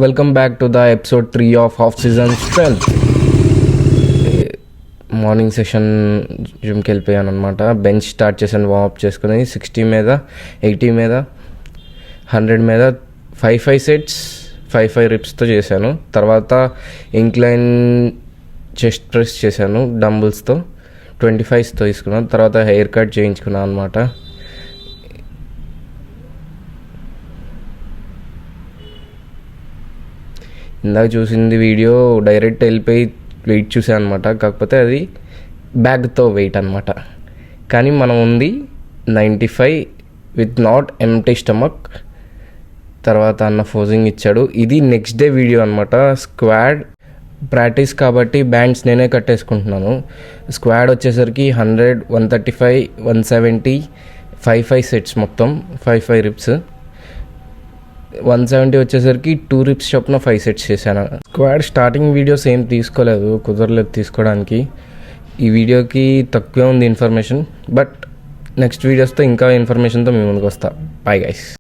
Welcome back to the episode 3 of half season strength. Morning session జిమ్కి వెళ్ళిపోయాను అనమాట. Bench start చేశాను, warm up చేసుకుని 60 మీద 80 మీద 100 మీద 5 సెట్స్ 5 రిప్స్తో చేశాను. తర్వాత ఇంక్లైన్ చెస్ట్ ప్రెస్ చేశాను డంబుల్స్తో 25తో తీసుకున్నాను. తర్వాత హెయిర్ కట్ చేయించుకున్నాను అనమాట. ఇందాక చూసింది వీడియో డైరెక్ట్ వెళ్ళిపోయి వెయిట్ చూసాను అనమాట. కాకపోతే అది బ్యాగ్తో వెయిట్ అనమాట. కానీ మనం ఉంది 95 విత్ నాట్ ఎంప్టీ స్టమక్. తర్వాత అన్న ఫోజింగ్ ఇచ్చాడు. ఇది నెక్స్ట్ డే వీడియో అనమాట. స్క్వాడ్ ప్రాక్టీస్ కాబట్టి బ్యాండ్స్ నేనే కట్టేసుకుంటున్నాను. స్క్వాడ్ వచ్చేసరికి 100, 135, 170, 5 సెట్స్ మొత్తం 5 రిప్స్. 170 వచ్చేసరికి 2 రిప్స్ చొప్పున 5 సెట్స్ చేశాను. స్క్వాడ్ స్టార్టింగ్ వీడియోస్ ఏం తీసుకోలేదు, కుదరలేదు తీసుకోవడానికి. ఈ వీడియోకి తక్కువే ఉంది ఇన్ఫర్మేషన్, బట్ నెక్స్ట్ వీడియోస్తో ఇంకా ఇన్ఫర్మేషన్తో మీ ముందుకు వస్తా. Bye guys.